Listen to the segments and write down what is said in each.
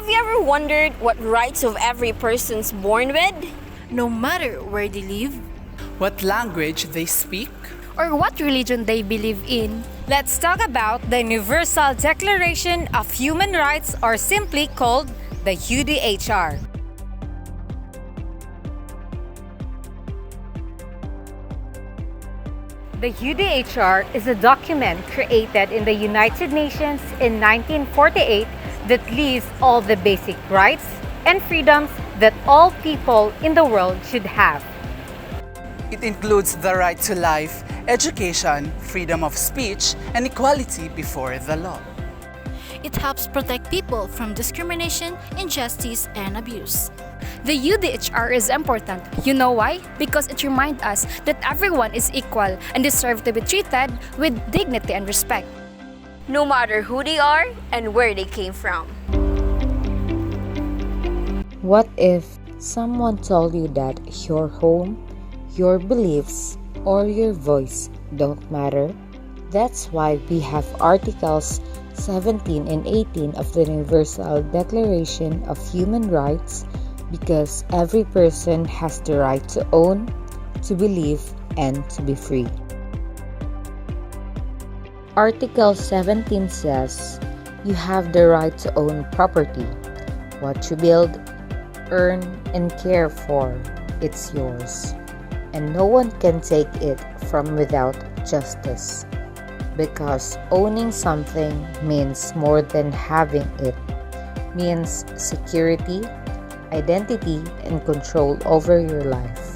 Have you ever wondered what rights of every person's born with? No matter where they live What language they speak? or what religion they believe in, let's talk about the Universal Declaration of Human Rights, or simply called the UDHR. The UDHR is a document created in the United Nations in 1948 that lists all the basic rights and freedoms that all people in the world should have. It includes the right to life, education, freedom of speech, and equality before the law. It helps protect people from discrimination, injustice, and abuse. The UDHR is important. You know why? Because it reminds us that everyone is equal and deserve to be treated with dignity and respect. No matter who they are and where they came from. What if someone told you that your home, your beliefs, or your voice don't matter? That's why we have Articles 17 and 18 of the Universal Declaration of Human Rights, because every person has the right to own, to believe, and to be free. Article 17 says, you have the right to own property. What you build, earn, and care for, it's yours. And no one can take it from without justice. Because owning something means more than having it. Means security, identity, and control over your life.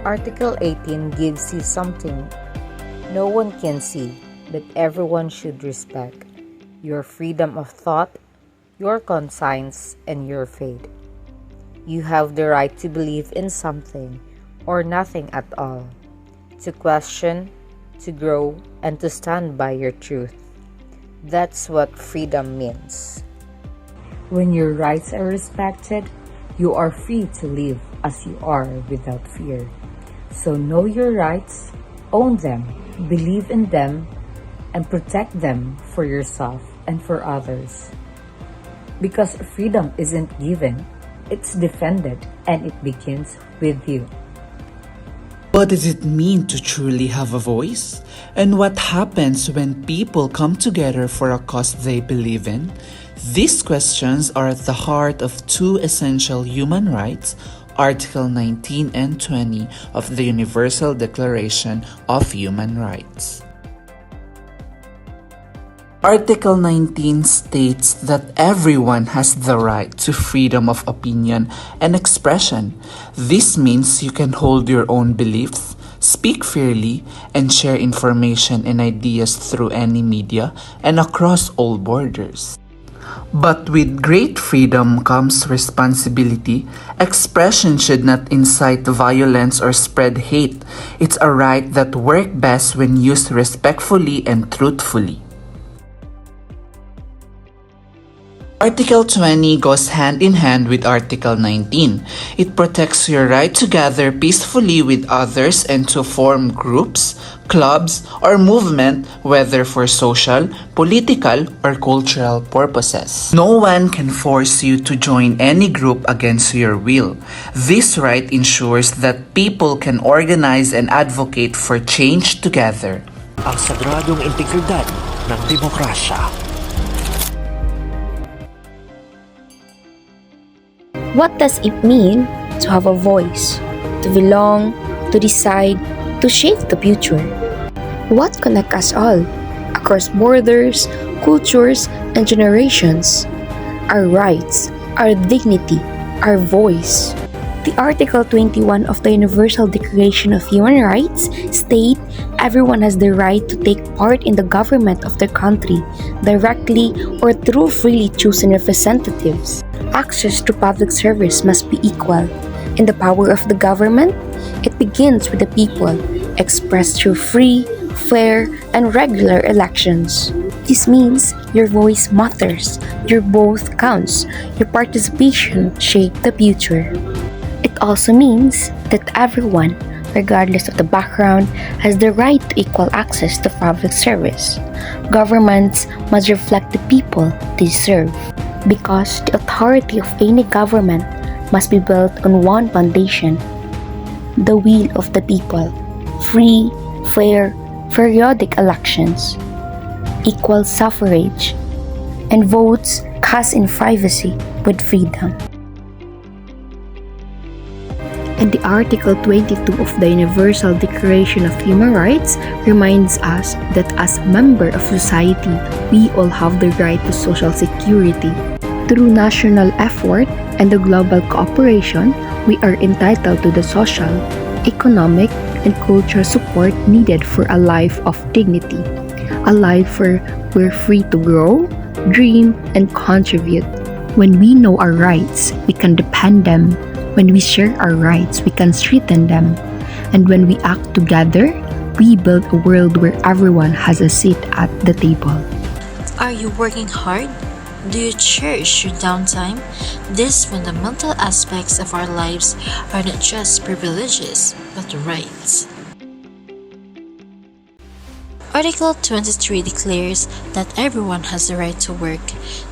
Article 18 gives you something no one can see, but everyone should respect: your freedom of thought, your conscience, and your faith. You have the right to believe in something or nothing at all, to question, to grow, and to stand by your truth. That's what freedom means. When your rights are respected, you are free to live as you are without fear. So know your rights, own them, believe in them, and protect them for yourself and for others. Because freedom isn't given, it's defended, and it begins with you. What does it mean to truly have a voice? And what happens when people come together for a cause they believe in? These questions are at the heart of two essential human rights, Article 19 and 20 of the Universal Declaration of Human Rights. Article 19 states that everyone has the right to freedom of opinion and expression. This means you can hold your own beliefs, speak freely, and share information and ideas through any media and across all borders. But with great freedom comes responsibility. Expression should not incite violence or spread hate. It's a right that works best when used respectfully and truthfully. Article 20 goes hand in hand with Article 19. It protects your right to gather peacefully with others and to form groups, clubs, or movement, whether for social, political, or cultural purposes. No one can force you to join any group against your will. This right ensures that people can organize and advocate for change together. Ang sagradong integridad ng demokrasya. What does it mean to have a voice, to belong, to decide, to shape the future? What connects us all, across borders, cultures, and generations? Our rights, our dignity, our voice. The Article 21 of the Universal Declaration of Human Rights state everyone has the right to take part in the government of their country, directly or through freely chosen representatives. Access to public service must be equal. In the power of the government, it begins with the people, expressed through free, fair, and regular elections. This means your voice matters, your vote counts, your participation shapes the future. It also means that everyone, regardless of the background, has the right to equal access to public service. Governments must reflect the people they serve, because the authority of any government must be built on one foundation: the will of the people. Free, fair, periodic elections, equal suffrage, and votes cast in privacy with freedom. And the Article 22 of the Universal Declaration of Human Rights reminds us that as a member of society, we all have the right to social security. Through national effort and the global cooperation, we are entitled to the social, economic, and cultural support needed for a life of dignity, a life where we're free to grow, dream, and contribute. When we know our rights, we can defend them. When we share our rights, we can strengthen them. And when we act together, we build a world where everyone has a seat at the table. Are you working hard? Do you cherish your downtime? These fundamental aspects of our lives are not just privileges, but rights. Article 23 declares that everyone has the right to work,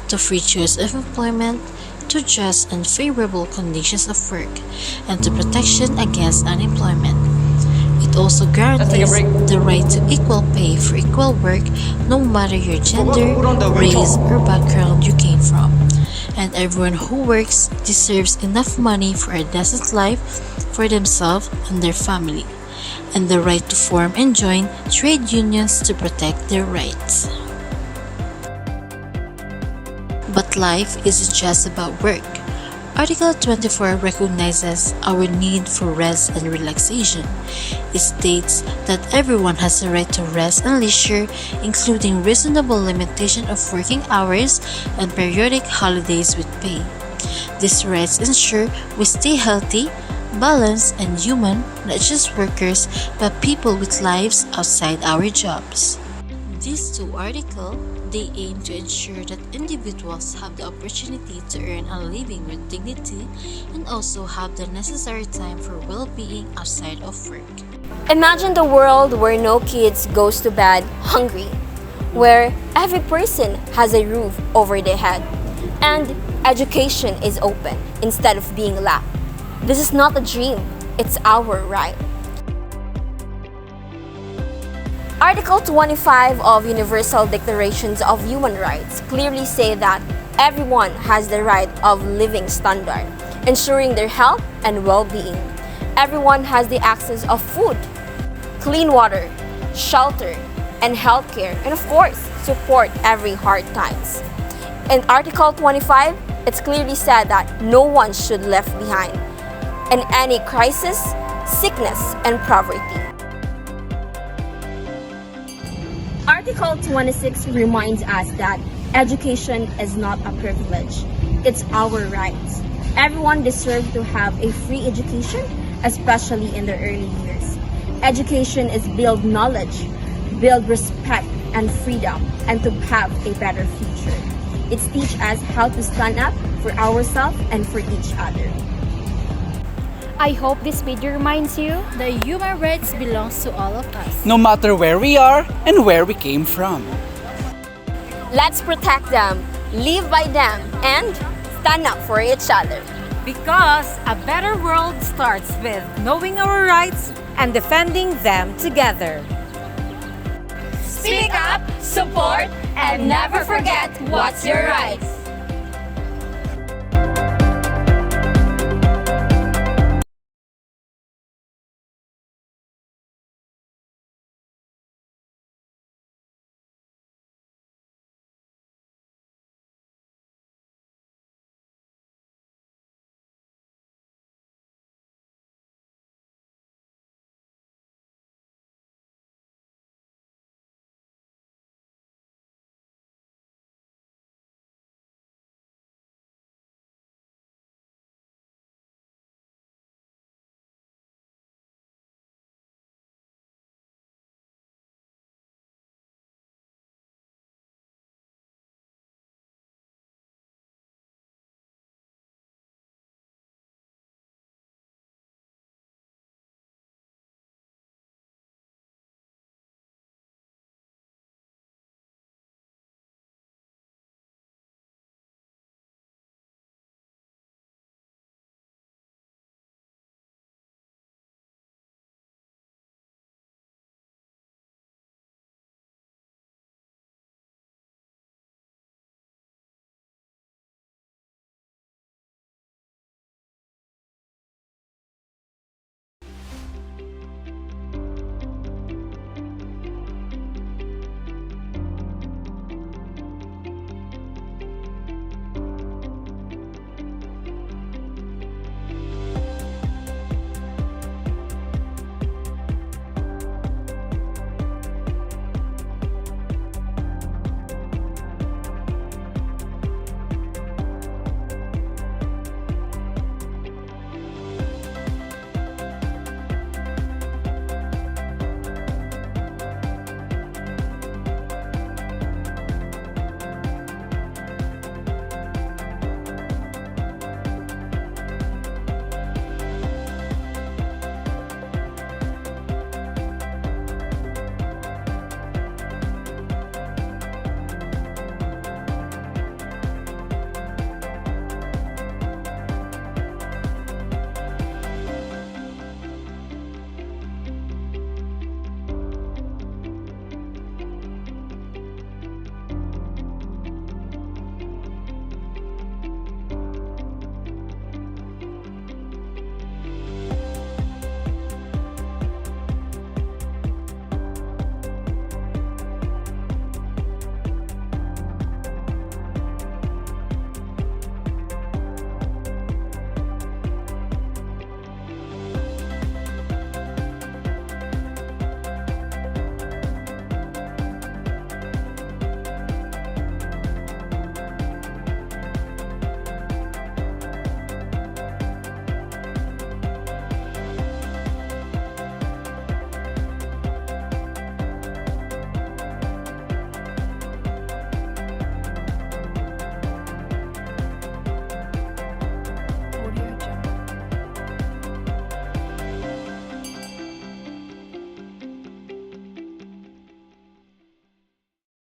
to free choice of employment, to just and favorable conditions of work, and to protection against unemployment. It also guarantees the right to equal pay for equal work, no matter your gender, race, or background you came from. And everyone who works deserves enough money for a decent life for themselves and their family, and the right to form and join trade unions to protect their rights. But life isn't just about work. Article 24 recognizes our need for rest and relaxation. It states that everyone has the right to rest and leisure, including reasonable limitation of working hours and periodic holidays with pay. These rights ensure we stay healthy, balanced, and human, not just workers, but people with lives outside our jobs. These two articles, they aim to ensure that individuals have the opportunity to earn a living with dignity and also have the necessary time for well-being outside of work. Imagine the world where no kids goes to bed hungry, where every person has a roof over their head, and education is open instead of being locked. This is not a dream, it's our right. Article 25 of Universal Declarations of Human Rights clearly say that everyone has the right of living standard, ensuring their health and well-being. Everyone has the access of food, clean water, shelter, and healthcare, and of course, support every hard times. In Article 25, it's clearly said that no one should be left behind in any crisis, sickness, and poverty. Article 26 reminds us that education is not a privilege, it's our right. Everyone deserves to have a free education, especially in the early years. Education is build knowledge, build respect and freedom, and to have a better future. It teaches us how to stand up for ourselves and for each other. I hope this video reminds you that human rights belongs to all of us. No matter where we are and where we came from. Let's protect them, live by them, and stand up for each other. Because a better world starts with knowing our rights and defending them together. Speak up, support, and never forget what's your rights.